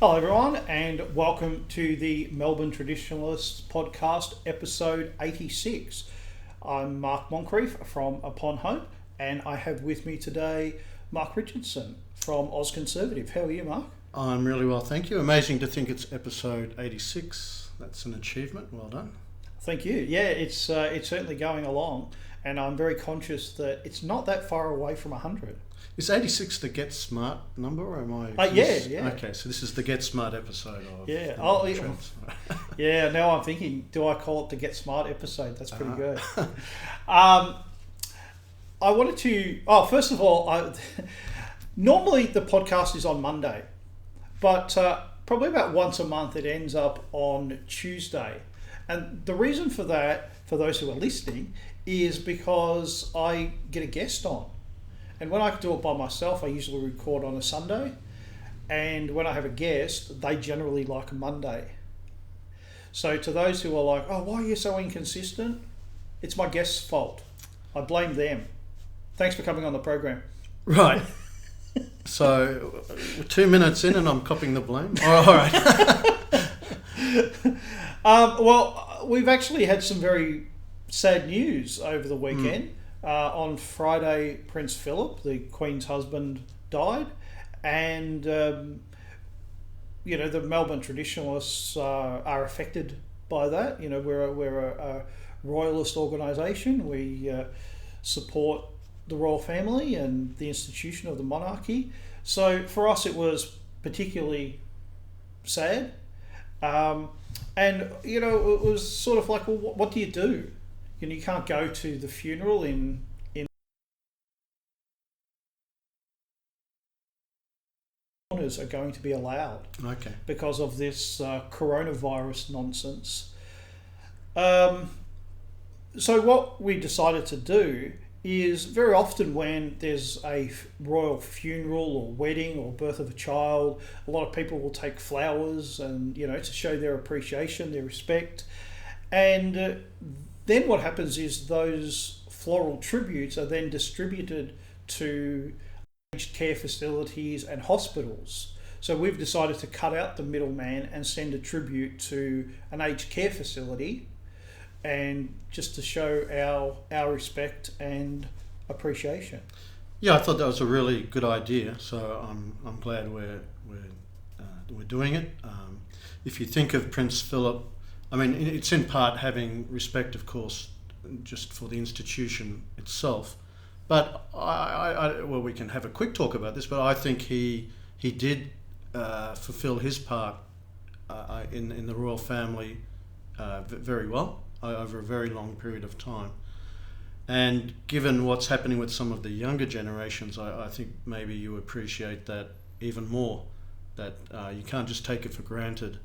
Hello, everyone, and welcome to the Melbourne Traditionalist podcast, episode 86. I'm Mark Moncrief from Upon Hope, and I have with me today Mark Richardson from Oz Conservative. How are you, Mark? I'm really well, thank you. Amazing to think it's episode 86. That's an achievement. Well done. Thank you. Yeah, it's certainly going along, and I'm very conscious that it's not that far away from 100. Is 86 the Get Smart number, or am I? Yeah. Okay, so this is the Get Smart episode of. Yeah. Yeah. Now I'm thinking, do I call it the Get Smart episode? That's pretty good. I wanted to. Oh, first of all, normally the podcast is on Monday, but probably about once a month it ends up on Tuesday. And the reason for that, for those who are listening, is because I get a guest on. And when I do it by myself, I usually record on a Sunday. And when I have a guest, they generally like a Monday. So to those who are like, oh, why are you so inconsistent? It's my guest's fault. I blame them. Thanks for coming on the program. Right. So, 2 minutes in and I'm copying the blame? All right. Well, we've actually had some very sad news over the weekend. On Friday, Prince Philip, the Queen's husband, died. And, the Melbourne Traditionalists are affected by that. You know, we're a royalist organisation. We support the royal family and the institution of the monarchy. So for us, it was particularly sad. And, it was sort of like, well, what do you do? You can't go to the funeral in corners are going to be allowed. Okay. Because of this coronavirus nonsense. So what we decided to do is very often when there's a royal funeral or wedding or birth of a child, a lot of people will take flowers and, to show their appreciation, their respect. And then what happens is those floral tributes are then distributed to aged care facilities and hospitals. So we've decided to cut out the middleman and send a tribute to an aged care facility, and just to show our respect and appreciation. Yeah, I thought that was a really good idea. So I'm glad we're doing it. If you think of Prince Philip, I mean, it's in part having respect, of course, just for the institution itself. But well, we can have a quick talk about this. But I think he did fulfil his part in the royal family very well over a very long period of time. And given what's happening with some of the younger generations, I think maybe you appreciate that even more. That you can't just take it for granted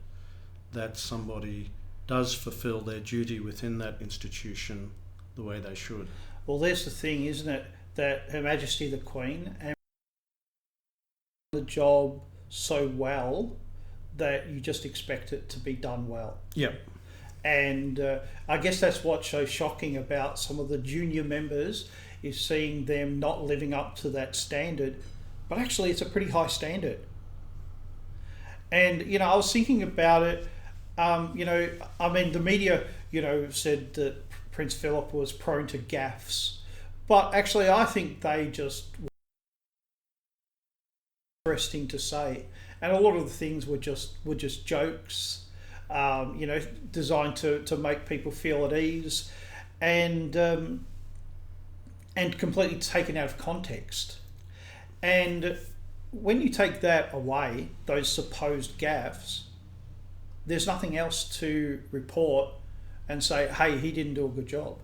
that somebody does fulfill their duty within that institution the way they should. Well, there's the thing, isn't it, that Her Majesty the Queen and the job so well that you just expect it to be done well. Yep. And I guess that's what's so shocking about some of the junior members, is seeing them not living up to that standard. But actually, it's a pretty high standard. And, I was thinking about it. The media, said that Prince Philip was prone to gaffes. But actually, I think they just were interesting to say. And a lot of the things were just jokes, designed to make people feel at ease, and completely taken out of context. And when you take that away, those supposed gaffes, there's nothing else to report and say, hey, he didn't do a good job.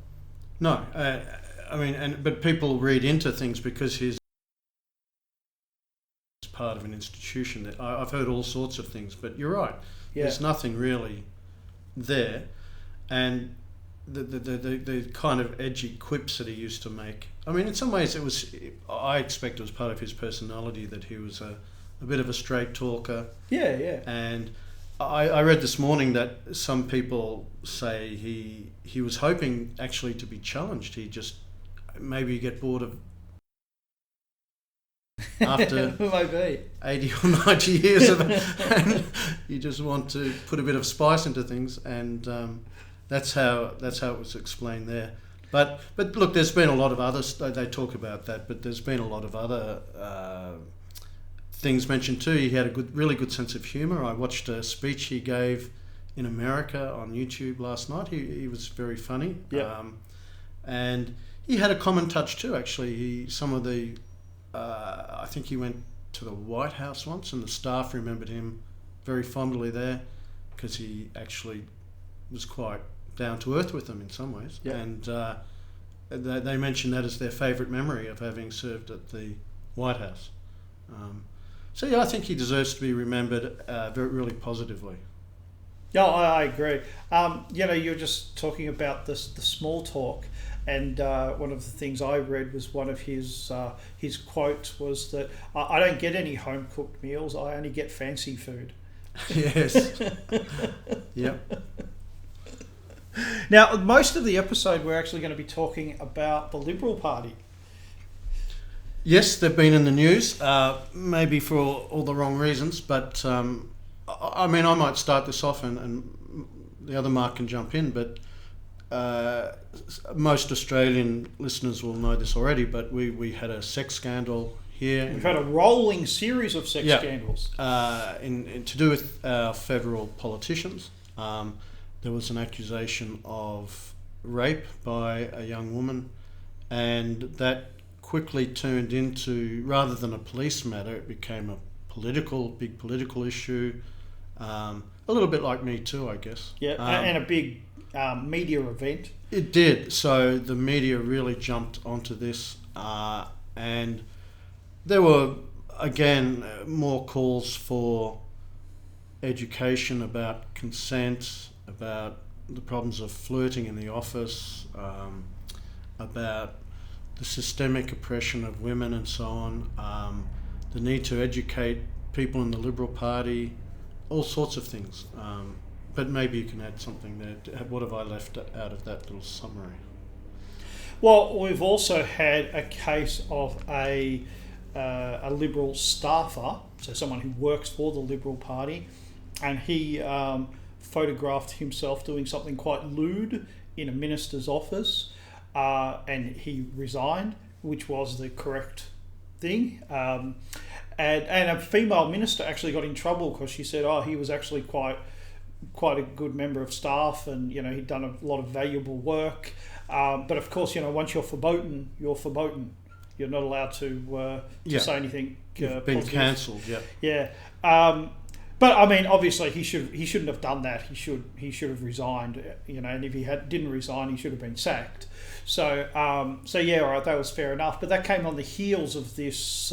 No, but people read into things because he's part of an institution. I've heard all sorts of things, but you're right. Yeah. There's nothing really there, and the kind of edgy quips that he used to make. I mean, in some ways, I expect it was part of his personality that he was a bit of a straight talker. Yeah. And I read this morning that some people say he was hoping actually to be challenged. He just maybe get bored of after Maybe 80 or 90 years of it, and you just want to put a bit of spice into things, and that's how it was explained there. But look, there's been a lot of other. They talk about that, but there's been a lot of other things mentioned too. He had a really good sense of humour. I watched a speech he gave in America on YouTube last night. He was very funny. Yeah. And he had a common touch too. Actually, I think he went to the White House once, and the staff remembered him very fondly there because he actually was quite down to earth with them in some ways. Yeah. And they mentioned that as their favourite memory of having served at the White House. So yeah, I think he deserves to be remembered really positively. Yeah, I agree. You're just talking about the small talk, and one of the things I read was one of his quotes was that I don't get any home cooked meals. I only get fancy food. Yes. Yep. Now, most of the episode we're actually going to be talking about the Liberal Party. Yes, they've been in the news, maybe for all the wrong reasons, but I mean, I might start this off and the other Mark can jump in, but most Australian listeners will know this already, but we had a sex scandal here. We've had a rolling series of sex scandals. To do with our federal politicians. There was an accusation of rape by a young woman, and that quickly turned into, rather than a police matter, it became a big political issue. A little bit like Me Too, I guess. Yeah, and a big media event. It did. So the media really jumped onto this, and there were, again, more calls for education about consent, about the problems of flirting in the office, about the systemic oppression of women and so on, the need to educate people in the Liberal Party, all sorts of things. But maybe you can add something there. What have I left out of that little summary? Well, we've also had a case of a Liberal staffer, so someone who works for the Liberal Party, and he photographed himself doing something quite lewd in a minister's office, and he resigned, which was the correct thing. And a female minister actually got in trouble because she said, he was actually quite a good member of staff, and he'd done a lot of valuable work. But of course, once you're verboten, you're verboten. You're not allowed to say anything. You've been cancelled. Yeah. But I mean, obviously, he shouldn't have done that. He should have resigned. And if he didn't resign, he should have been sacked. So yeah, all right, that was fair enough. But that came on the heels of this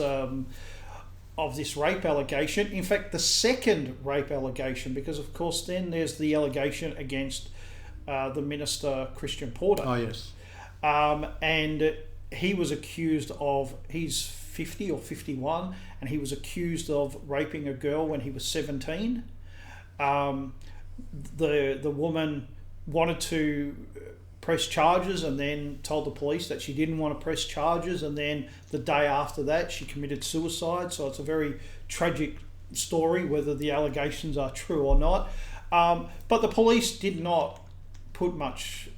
rape allegation. In fact, the second rape allegation, because of course, then there's the allegation against the minister Christian Porter. Oh yes. And he was accused of, he's 50 or 51, and he was accused of raping a girl when he was 17. The woman wanted to press charges and then told the police that she didn't want to press charges, and then the day after that she committed suicide. So it's a very tragic story, whether the allegations are true or not. But the police did not put much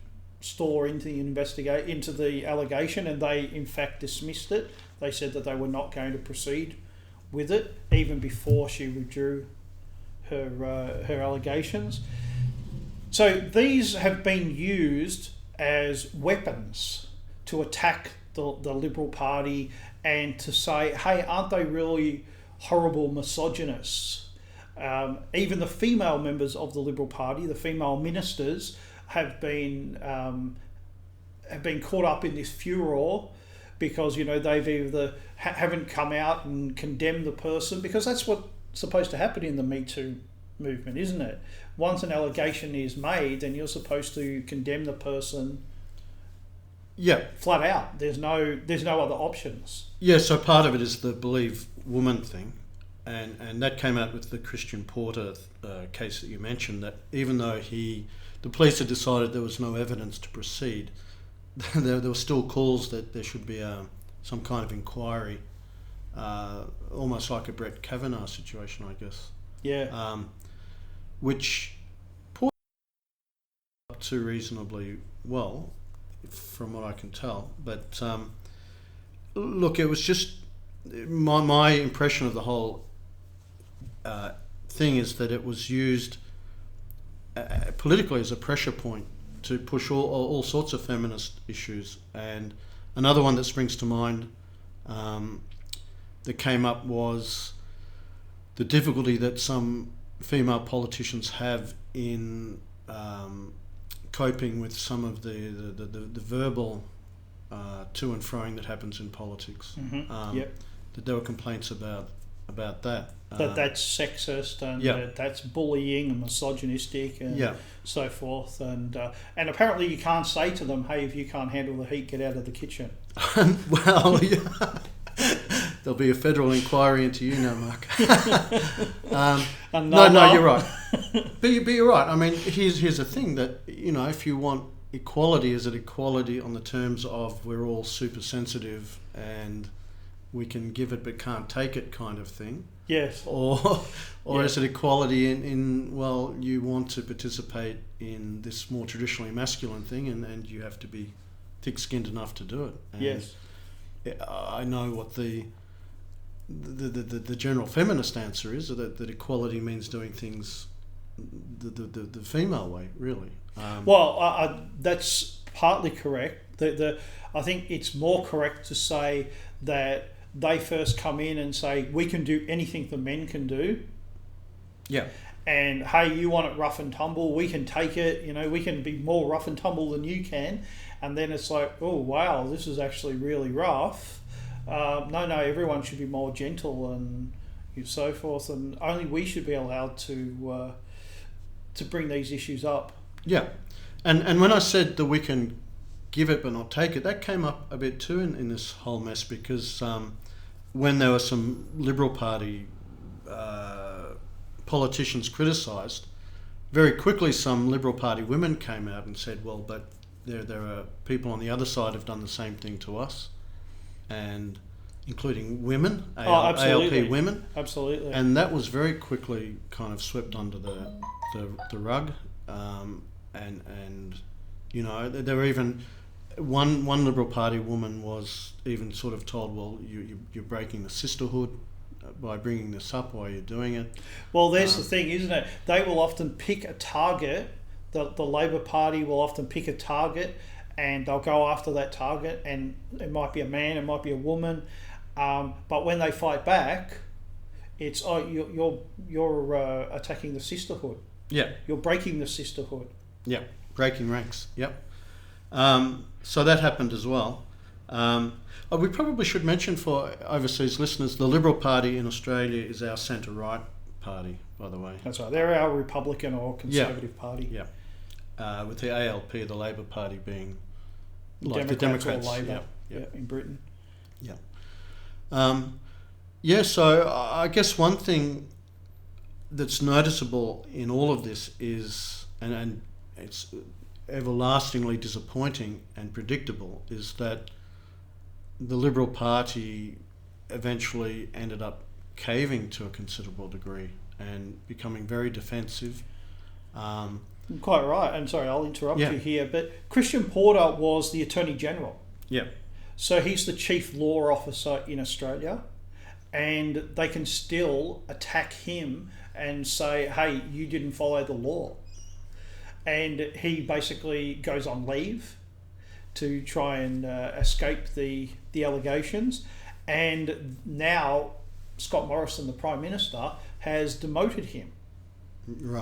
store into the allegation, and they in fact dismissed it. They said that they were not going to proceed with it even before she withdrew her allegations. So these have been used as weapons to attack the Liberal Party and to say, hey, aren't they really horrible misogynists? Even the female members of the Liberal Party, the female ministers, have been caught up in this furor because they've either haven't come out and condemned the person, because that's what's supposed to happen in the Me Too movement, isn't it? Once an allegation is made, then you're supposed to condemn the person. Yeah, flat out. There's no other options. Yeah, so part of it is the believe woman thing, and that came out with the Christian Porter case that you mentioned. That even though the police had decided there was no evidence to proceed, there were still calls that there should be some kind of inquiry almost like a Brett Kavanaugh situation, I guess. Yeah. Which Paul up to reasonably well, from what I can tell. But look, it was just my impression of the whole thing is that it was used politically as a pressure point to push all sorts of feminist issues. And another one that springs to mind that came up was the difficulty that some female politicians have in coping with some of the verbal to and froing that happens in politics. Yep. That there were complaints about that. That's sexist and that's bullying and misogynistic and so forth. And apparently you can't say to them, hey, if you can't handle the heat, get out of the kitchen. Well, yeah. There'll be a federal inquiry into you now, Mark. No, you're right. But you're right. I mean, here's the thing that, if you want equality, is it equality on the terms of we're all super sensitive and we can give it but can't take it kind of thing? Yes. Or is it equality in well, you want to participate in this more traditionally masculine thing and you have to be thick-skinned enough to do it? And yes. I know what the general feminist answer is, that equality means doing things the female way, really. That's partly correct. I think it's more correct to say that they first come in and say, we can do anything the men can do. Yeah. And, hey, you want it rough and tumble, we can take it, we can be more rough and tumble than you can. And then it's like, oh, wow, this is actually really rough. No, everyone should be more gentle and so forth. And only we should be allowed to bring these issues up. Yeah. And when I said that we can give it but not take it, that came up a bit too in this whole mess, because when there were some Liberal Party politicians criticised, very quickly some Liberal Party women came out and said, well, but there are people on the other side who've done the same thing to us, and including women, absolutely. ALP women. Absolutely. And that was very quickly kind of swept under the rug. And there were even one Liberal Party woman was even sort of told, well, you're breaking the sisterhood by bringing this up. Why are you doing it? Well, there's the thing, isn't it? They will often pick a target. The Labor Party will often pick a target, and they'll go after that target, and it might be a man, it might be a woman, but when they fight back, it's you're attacking the sisterhood. Yeah. You're breaking the sisterhood. Yeah, breaking ranks. Yep. So that happened as well. We probably should mention for overseas listeners, the Liberal Party in Australia is our centre-right party, by the way. That's right. They're our Republican or Conservative Party. Yeah. With the ALP, the Labor Party, being like the Democrats Democrats. or Labor in Britain. Yeah. So I guess one thing that's noticeable in all of this is, and it's everlastingly disappointing and predictable, is that the Liberal Party eventually ended up caving to a considerable degree and becoming very defensive. Quite right. I'm sorry, I'll interrupt you here, but Christian Porter was the Attorney General. Yeah. So he's the Chief Law Officer in Australia, and they can still attack him and say, hey, you didn't follow the law. And he basically goes on leave to try and escape the allegations. And now Scott Morrison, the Prime Minister, has demoted him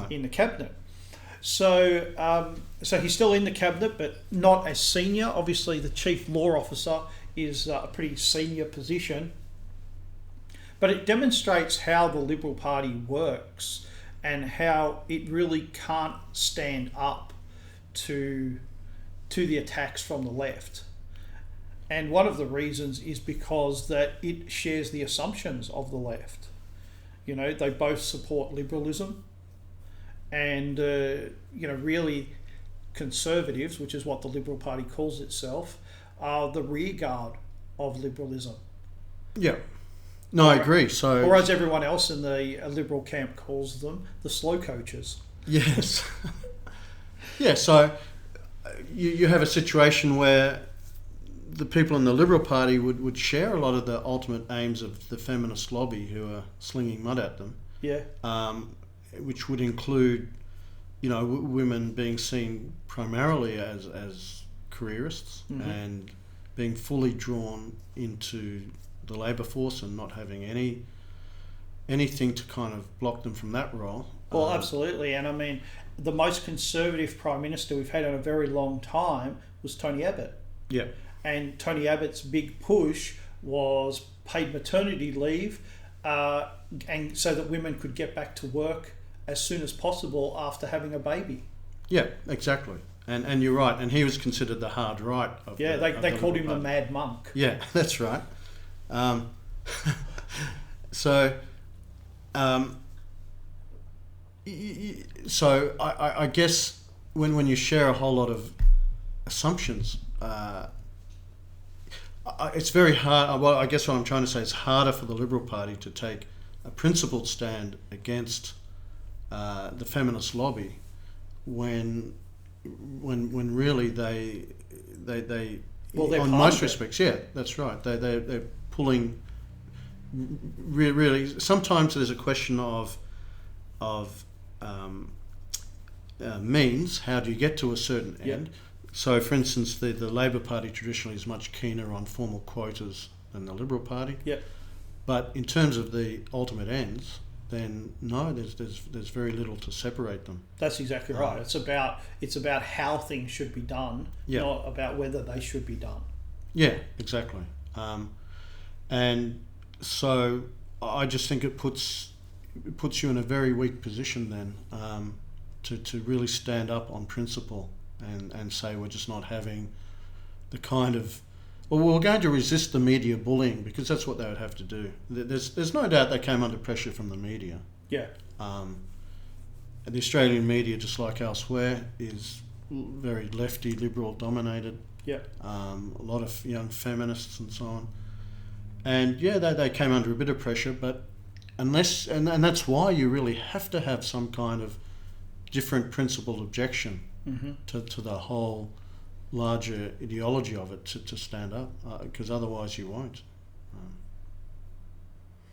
in the cabinet. So he's still in the cabinet, but not as senior. Obviously, the Chief Law Officer is a pretty senior position. But it demonstrates how the Liberal Party works and how it really can't stand up to the attacks from the left. And one of the reasons is because that it shares the assumptions of the left. They both support liberalism, and really conservatives, which is what the Liberal Party calls itself, are the rearguard of liberalism. Yeah. No, I agree. So, or as everyone else in the Liberal camp calls them, the slow coaches. yes. Yeah, so you have a situation where the people in the Liberal Party would share a lot of the ultimate aims of the feminist lobby who are slinging mud at them. Yeah. Which would include, women being seen primarily as careerists and being fully drawn into the labour force and not having anything to kind of block them from that role. Well, absolutely. And I mean, the most conservative Prime Minister we've had in a very long time was Tony Abbott. Yeah. And Tony Abbott's big push was paid maternity leave, and so that women could get back to work as soon as possible after having a baby. Yeah, exactly. And you're right. And he was considered the hard right of they called him Party. the mad monk. Yeah, that's right. So I guess when you share a whole lot of assumptions, it's very hard. Well, I guess what I'm trying to say is harder for the Liberal Party to take a principled stand against the feminist lobby when really they in most respects, yeah, that's right. They're pulling. Really, sometimes there's a question of means. How do you get to a certain end? So, for instance, the Labor Party traditionally is much keener on formal quotas than the Liberal Party. Yeah. But in terms of the ultimate ends, then no, there's very little to separate them. That's exactly right. It's about how things should be done, not about whether they should be done. Yeah, exactly. And so I just think it puts you in a very weak position then to really stand up on principle and say we're just not having the kind of... Well, we're going to resist the media bullying because that's what they would have to do. There's no doubt they came under pressure from the media. Yeah. The Australian media, just like elsewhere, is very lefty, liberal dominated. Yeah. A lot of young feminists and so on. And yeah, they came under a bit of pressure, but unless... And that's why you really have to have some kind of different principled objection to the whole larger ideology of it to stand up, because otherwise you won't.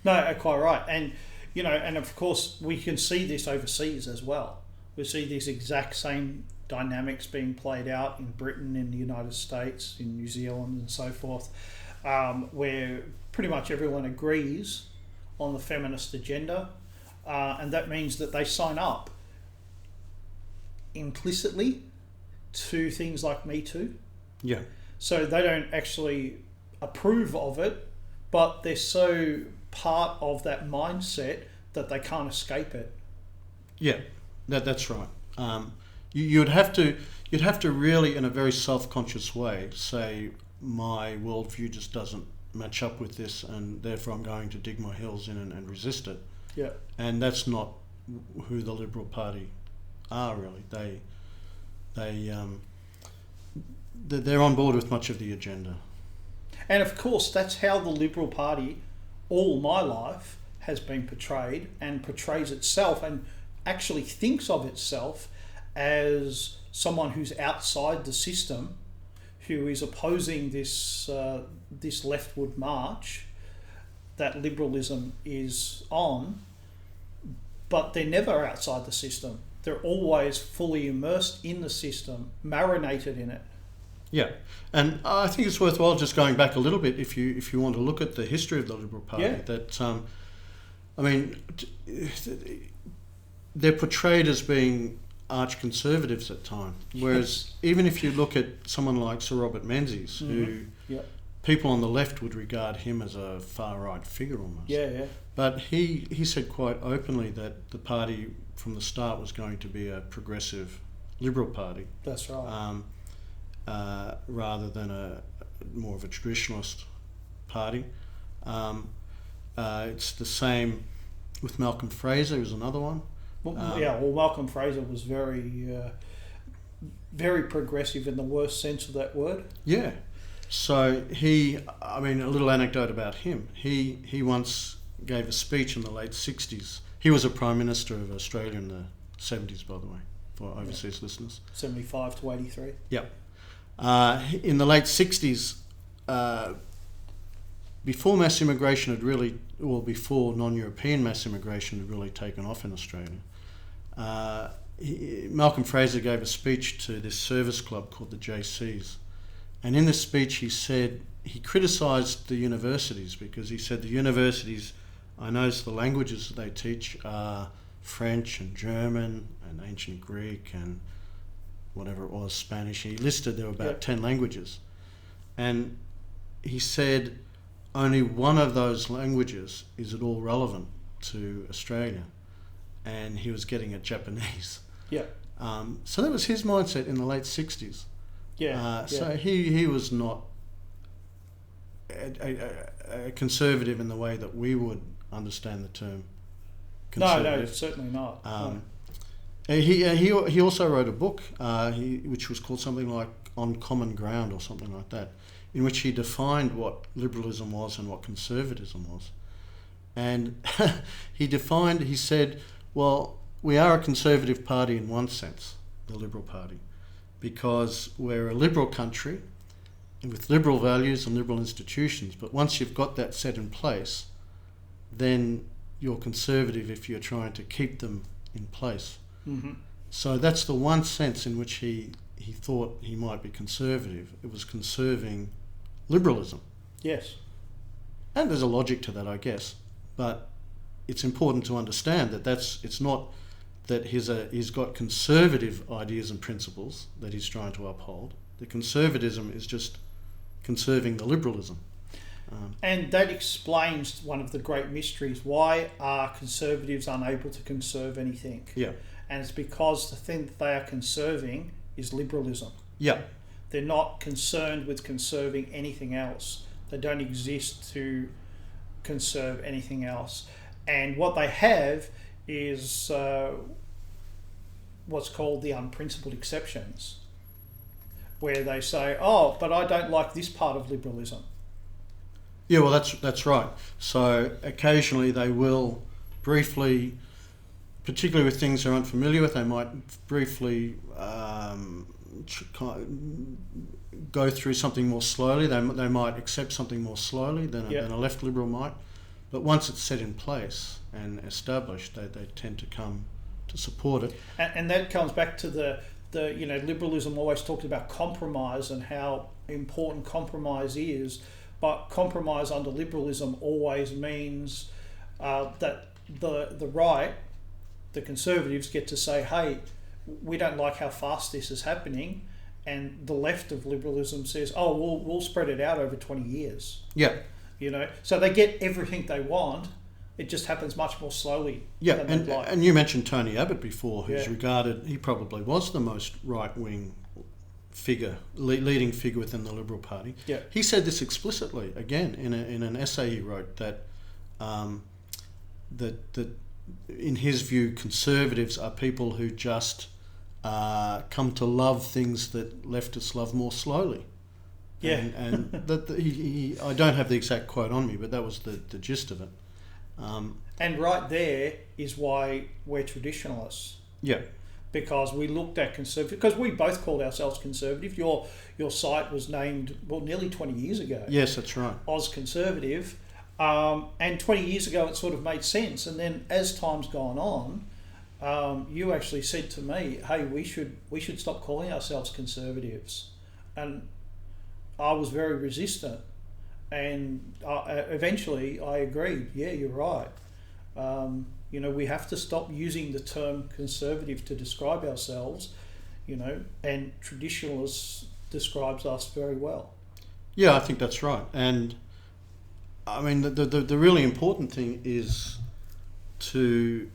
No, quite right. And, and of course we can see this overseas as well. We see these exact same dynamics being played out in Britain, in the United States, in New Zealand and so forth, where pretty much everyone agrees on the feminist agenda, and that means that they sign up implicitly to things like Me Too. Yeah. So they don't actually approve of it, but they're so part of that mindset that they can't escape it. Yeah, that's right. You'd have to really, in a very self-conscious way, say my worldview just doesn't match up with this, and therefore I'm going to dig my heels in and resist it. Yeah. And that's not who the Liberal Party are really. They're on board with much of the agenda. And of course, that's how the Liberal Party all my life has been portrayed and portrays itself and actually thinks of itself as someone who's outside the system, who is opposing this leftward march that liberalism is on, but they're never outside the system. They're always fully immersed in the system, marinated in it. Yeah, and I think it's worthwhile just going back a little bit if you want to look at the history of the Liberal Party. Yeah. That they're portrayed as being arch conservatives at times, whereas even if you look at someone like Sir Robert Menzies, who people on the left would regard him as a far right figure almost. Yeah. But he said quite openly that the party from the start was going to be a progressive Liberal Party. That's right. Rather than a more of a traditionalist party. It's the same with Malcolm Fraser, who's another one. Well, Malcolm Fraser was very, very progressive in the worst sense of that word. Yeah. So a little anecdote about him. He once gave a speech in the late 60s. He was a Prime Minister of Australia in the 70s, by the way, for overseas listeners. 75 to 83. Yep. In the late 60s, before mass immigration had really, or before non-European mass immigration had really taken off in Australia, Malcolm Fraser gave a speech to this service club called the JCs. And in this speech he criticised the universities, because he said the universities, I noticed the languages that they teach are French and German and ancient Greek and whatever it was, Spanish. He listed there were about 10 languages. And he said only one of those languages is at all relevant to Australia. And he was getting at Japanese. Yeah. So that was his mindset in the late 60s. So he was not a conservative in the way that we would understand the term conservative. No, certainly not. He also wrote a book which was called something like On Common Ground or something like that, in which he defined what liberalism was and what conservatism was. And he said, well, we are a conservative party in one sense, the Liberal Party, because we're a liberal country with liberal values and liberal institutions. But once you've got that set in place, then you're conservative if you're trying to keep them in place. Mm-hmm. So that's the one sense in which he thought he might be conservative. It was conserving liberalism. Yes. And there's a logic to that, I guess. But it's important to understand that it's not that he's got conservative ideas and principles that he's trying to uphold. The conservatism is just conserving the liberalism. And that explains one of the great mysteries. Why are conservatives unable to conserve anything? Yeah. And it's because the thing that they are conserving is liberalism. Yeah. They're not concerned with conserving anything else. They don't exist to conserve anything else. And what they have is what's called the unprincipled exceptions, where they say, oh, but I don't like this part of liberalism. Yeah, well, that's right. So occasionally they will briefly, particularly with things they're unfamiliar with, they might briefly go through something more slowly. They might accept something more slowly than a left liberal might. But once it's set in place and established, they tend to come to support it. And that comes back to the liberalism always talked about compromise and how important compromise is. But compromise under liberalism always means that the right, the conservatives, get to say, hey, we don't like how fast this is happening. And the left of liberalism says, oh, we'll spread it out over 20 years. Yeah. So they get everything they want. It just happens much more slowly. Yeah, than they'd like. And you mentioned Tony Abbott before, who's regarded, he probably was the most right-wing figure, leading figure within the Liberal Party. Yeah. He said this explicitly, again, in an essay he wrote, that that in his view, conservatives are people who just come to love things that leftists love more slowly. Yeah. And that I don't have the exact quote on me, but that was the gist of it. And right there is why we're traditionalists. Yeah. Because we looked at conservative, because we both called ourselves conservative. Your site was named, nearly 20 years ago. Yes, that's right. Oz Conservative. And 20 years ago it sort of made sense. And then as time's gone on, you actually said to me, hey, we should stop calling ourselves conservatives. And I was very resistant. And eventually I agreed, yeah, you're right. We have to stop using the term conservative to describe ourselves, and traditionalist describes us very well. Yeah, I think that's right. And I mean, the really important thing is to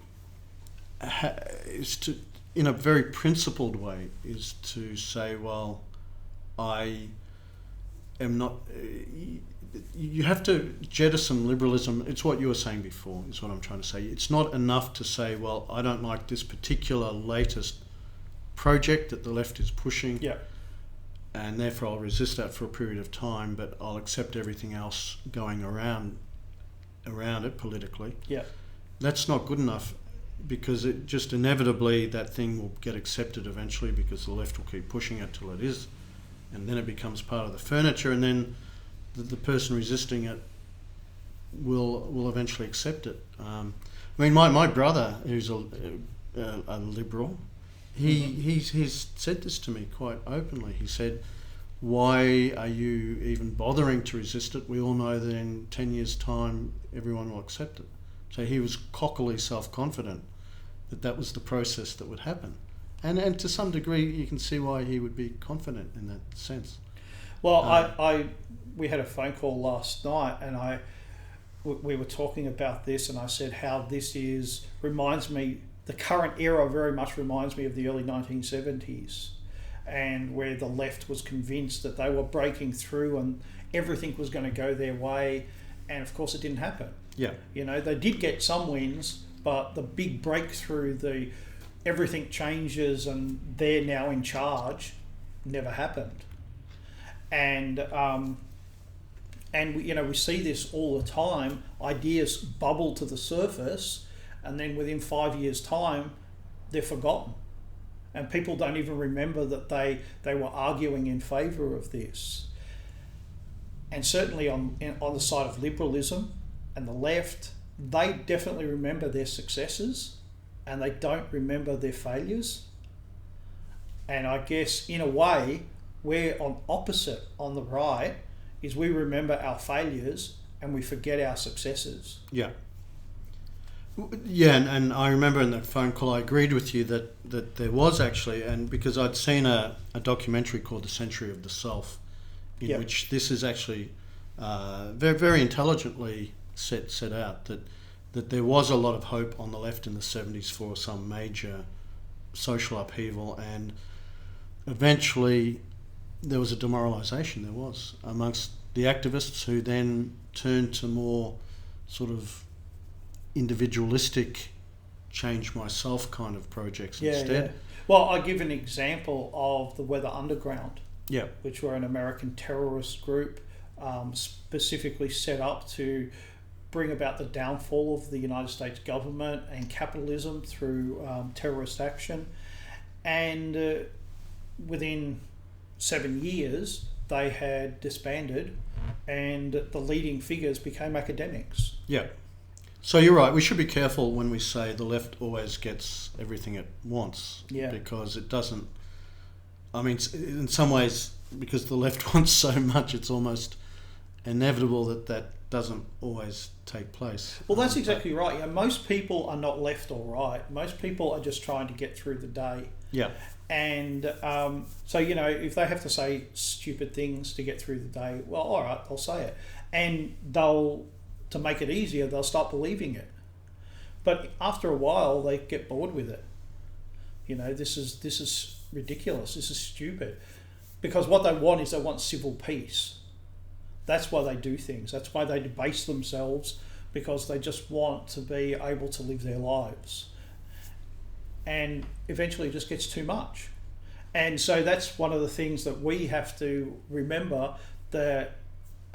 in a very principled way, is to say, well, I am not. You have to jettison liberalism. It's what you were saying before, is what I'm trying to say. It's not enough to say, well, I don't like this particular latest project that the left is pushing, and therefore I'll resist that for a period of time, but I'll accept everything else going around around it politically. Yeah. That's not good enough, because it just inevitably that thing will get accepted eventually, because the left will keep pushing it till it is, and then it becomes part of the furniture, and then the person resisting it will eventually accept it. I mean, my brother, who's a liberal, he's said this to me quite openly. He said, "Why are you even bothering to resist it? We all know that in 10 years' time everyone will accept it." So he was cockily self-confident that was the process that would happen. And to some degree you can see why he would be confident in that sense. Well, we had a phone call last night, and we were talking about this, and I said how this reminds me, the current era very much reminds me of the early 1970s, and where the left was convinced that they were breaking through and everything was going to go their way, and of course it didn't happen. Yeah. You know, they did get some wins, but the big breakthrough, everything changes and they're now in charge, never happened. And we see this all the time. Ideas bubble to the surface, and then within 5 years' time, they're forgotten. And people don't even remember that they were arguing in favour of this. And certainly on the side of liberalism and the left, they definitely remember their successes and they don't remember their failures. And I guess in a way, we're on opposite on the right, is we remember our failures and we forget our successes. Yeah. Yeah, and I remember in that phone call I agreed with you that there was actually, and because I'd seen a documentary called The Century of the Self, in which this is actually very, very intelligently set out, that there was a lot of hope on the left in the 70s for some major social upheaval, and eventually there was a demoralisation, there was, amongst the activists, who then turned to more sort of individualistic, change myself kind of projects instead. Yeah. Well, I give an example of the Weather Underground, yeah, which were an American terrorist group specifically set up to bring about the downfall of the United States government and capitalism through terrorist action. And within 7 years, they had disbanded, and the leading figures became academics. Yeah. So you're right, we should be careful when we say the left always gets everything it wants, because it doesn't. I mean, in some ways, because the left wants so much, it's almost inevitable that doesn't always take place. Well, that's exactly right. You know, most people are not left or right. Most people are just trying to get through the day. Yeah. And so, you know, if they have to say stupid things to get through the day, well, all right, they'll say it. And to make it easier, they'll stop believing it. But after a while, they get bored with it. You know, this is ridiculous. This is stupid. Because what they want civil peace. That's why they do things. That's why they debase themselves, because they just want to be able to live their lives. And eventually it just gets too much. And so that's one of the things that we have to remember, that,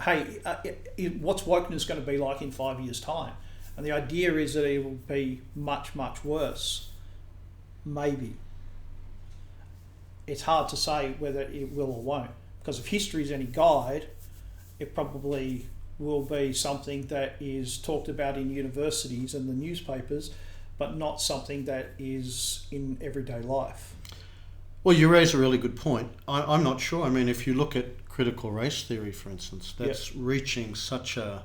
hey, what's wokeness going to be like in 5 years' time? And the idea is that it will be much, much worse. Maybe. It's hard to say whether it will or won't, because if history is any guide, it probably will be something that is talked about in universities and the newspapers, but not something that is in everyday life. Well, you raise a really good point. I'm not sure. I mean, if you look at critical race theory, for instance, that's reaching such a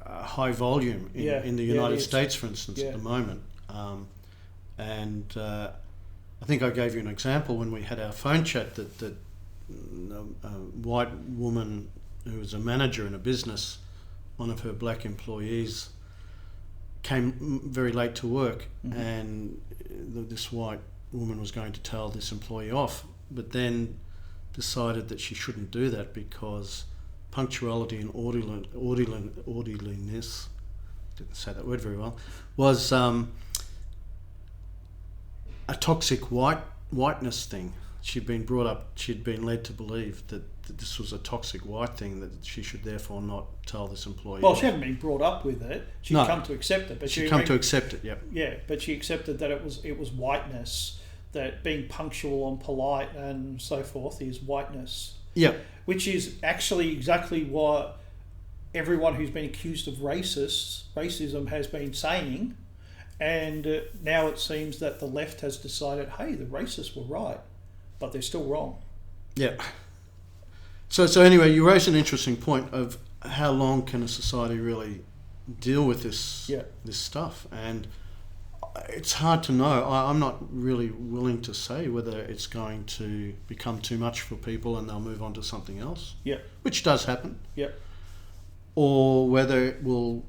high volume in the United States, for instance, at the moment. And I think I gave you an example when we had our phone chat that a white woman who was a manager in a business, one of her black employees came very late to work, and this white woman was going to tell this employee off, but then decided that she shouldn't do that because punctuality and orderliness, didn't say that word very well, was a toxic whiteness thing. She'd been brought up, she'd been led to believe that this was a toxic white thing, that she should therefore not tell this employee. Well, she hadn't been brought up with it. She'd come to accept it. But she'd come to accept it, yep. Yeah, but she accepted that it was whiteness, that being punctual and polite and so forth is whiteness. Yeah. Which is actually exactly what everyone who's been accused of racism has been saying. And now it seems that the left has decided, hey, the racists were right, but they're still wrong. Yeah. So anyway, you raise an interesting point of how long can a society really deal with this stuff, and it's hard to know. I'm not really willing to say whether it's going to become too much for people and they'll move on to something else. Yeah. Which does happen. Yeah. Or whether it will,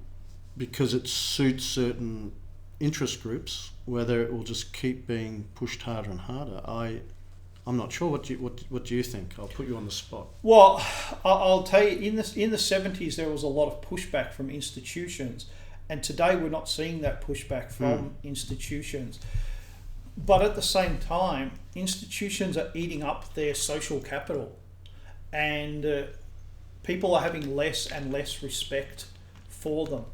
because it suits certain interest groups, whether it will just keep being pushed harder and harder. I'm not sure. What do you think? I'll put you on the spot. Well, I'll tell you, in the 70s there was a lot of pushback from institutions, and today we're not seeing that pushback from institutions. But at the same time, institutions are eating up their social capital, and people are having less and less respect for them.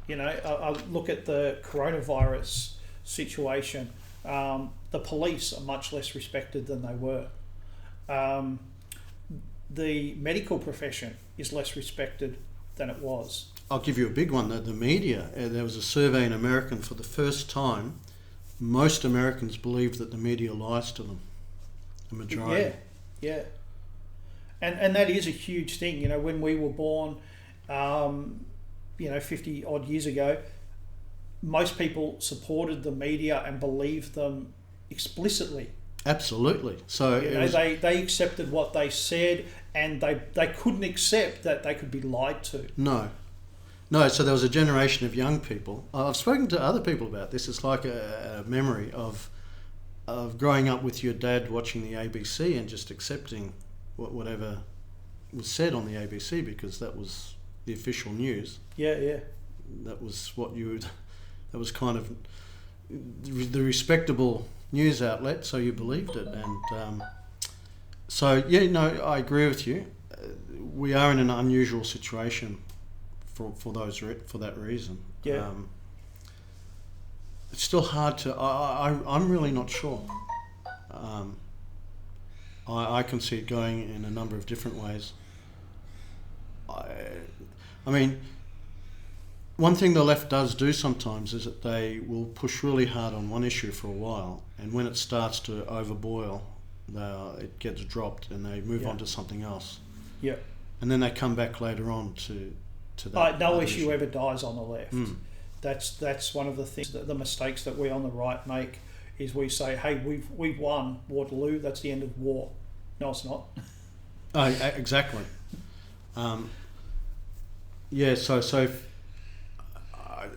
You know, I look at the coronavirus situation. The police are much less respected than they were. The medical profession is less respected than it was. I'll give you a big one, the media. There was a survey in America, and for the first time, most Americans believe that the media lies to them. The majority. Yeah. And that is a huge thing. You know, when we were born, 50 odd years ago, most people supported the media and believed them explicitly. Absolutely. So they accepted what they said, and they couldn't accept that they could be lied to. No. So there was a generation of young people. I've spoken to other people about this. It's like a memory of growing up with your dad watching the ABC and just accepting whatever was said on the ABC because that was the official news. Yeah. That was that was kind of the respectable news outlet, so you believed it. And I agree with you. We are in an unusual situation for that reason. Yeah. It's still hard to. I'm really not sure. I can see it going in a number of different ways. I mean, one thing the left does do sometimes is that they will push really hard on one issue for a while, and when it starts to overboil, it gets dropped and they move on to something else. Yeah. And then they come back later on to that. No issue ever dies on the left. That's one of the things, the mistakes that we on the right make, is we say, hey, we've won Waterloo, that's the end of war. No, it's not. Oh, exactly. So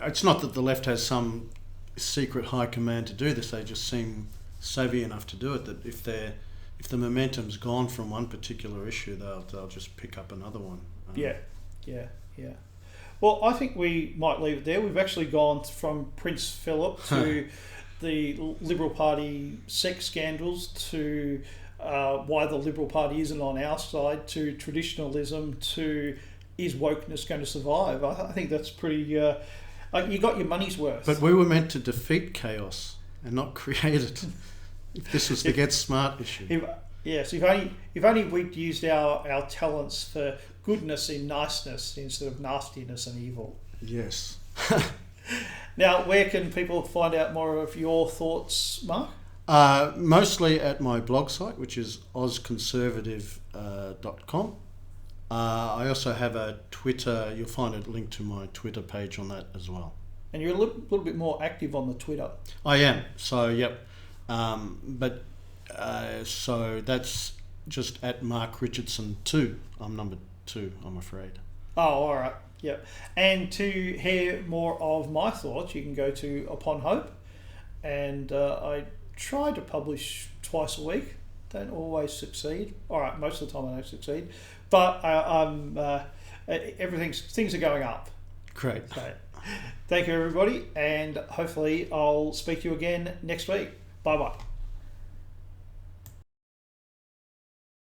it's not that the left has some secret high command to do this. They just seem savvy enough to do it, that if the momentum's gone from one particular issue, they'll just pick up another one. Yeah. Well, I think we might leave it there. We've actually gone from Prince Philip to the Liberal Party sex scandals to why the Liberal Party isn't on our side, to traditionalism, to is wokeness going to survive. I think that's pretty... you got your money's worth. But we were meant to defeat chaos and not create it. If this was the Get Smart issue. If only we'd used our talents for goodness in niceness instead of nastiness and evil. Yes. Now, where can people find out more of your thoughts, Mark? Mostly at my blog site, which is ozconservative.com. I also have a Twitter. You'll find a link to my Twitter page on that as well. And you're a little bit more active on the Twitter. I am. So, yep. So that's just at Mark Richardson 2. I'm number 2, I'm afraid. Oh, all right. Yep. And to hear more of my thoughts, you can go to Upon Hope. And I try to publish twice a week. Don't always succeed. All right, most of the time I don't succeed. But things are going up. Great. So, thank you, everybody. And hopefully I'll speak to you again next week. Bye-bye.